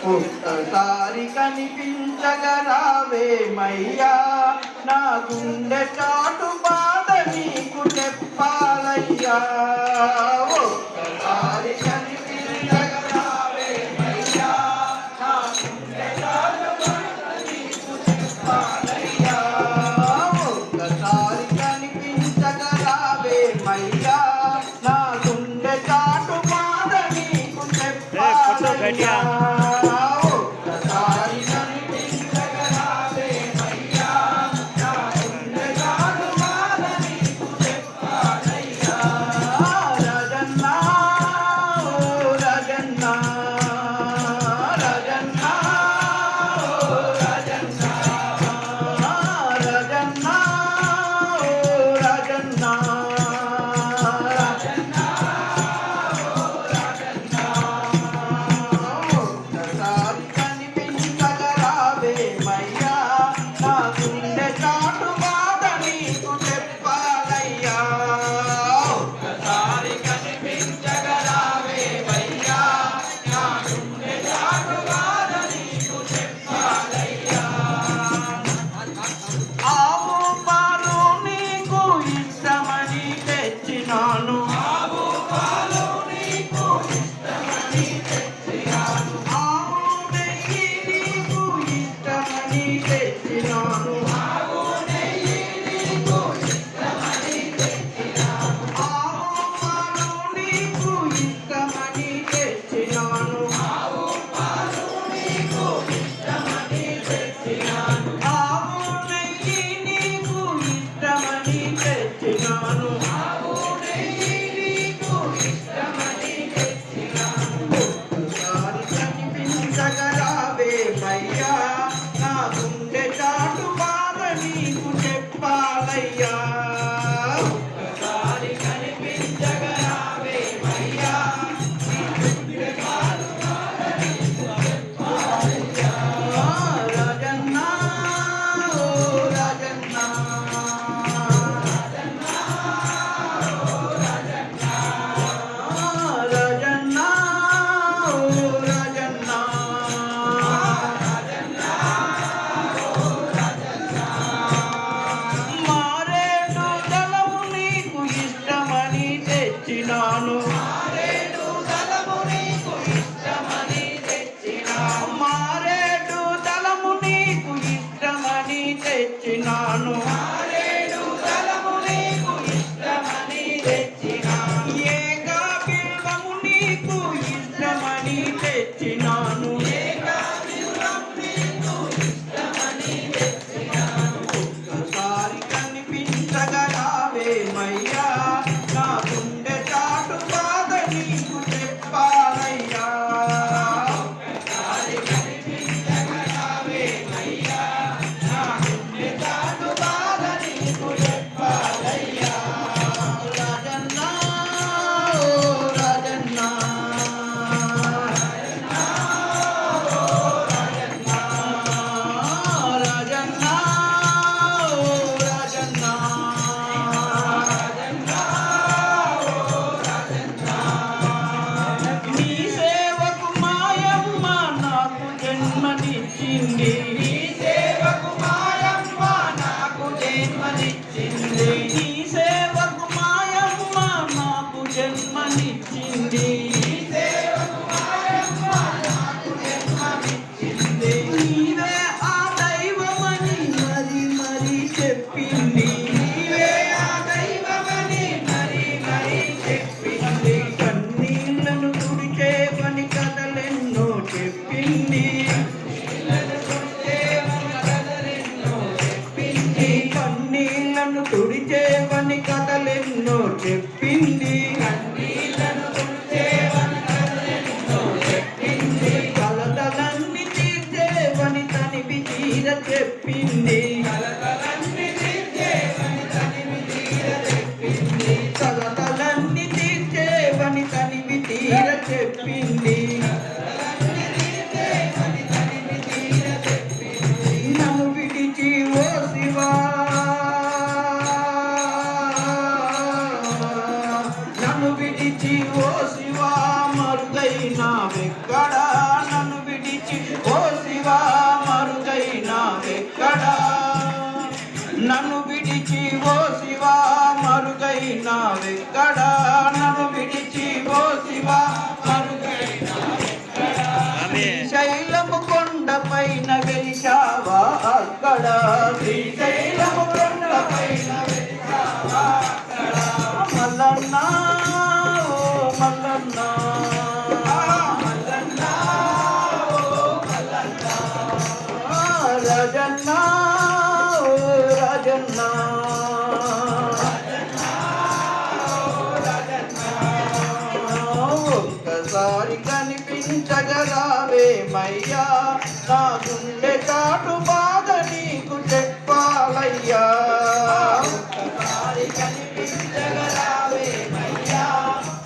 ఒక్కసారి కనిపించగరావేమయ్యా నా గుండె చాటు బాధ నీకు చెప్పాలయ్యా ఒక్కసారి కనిపించగరావేమయ్యా నా గుండె చాటు బాధ నీకు చెప్పాలయ్యా ఒక్కసారి కనిపించగరావేమయ్యా నా గుండె చాటు బాధ నీకు చెప్పాలయ్యా ఒక్కసారి కనిపించగరావేమయ్యా నా గుండె చాటు ఎక్కడ నన్ను విడిచి ఓ శివ మరుగైనా శ్రీశైలము కొండపైన వెలిశావా అక్కడ శ్రీశైలము కొండపైన వెలిశావా అక్కడ మల్లన్న ఓ మల్లన్న మల్లన్న ఓ మల్లన్న రాజన్న ఓ రాజన్న ఒక్కసారి కనిపించగరావేమయ్యా నా గుండె కాటు బాధ నీకు చెప్పాలయ్యా ఒక్కసారి కనిపించగరావేమయ్యా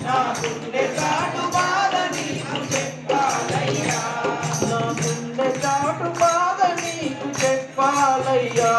నా గుండె కాటు బాధ నీకు చెప్పాలయ్యా నా గుండె కాటు బాధ నీకు చెప్పాలయ్యా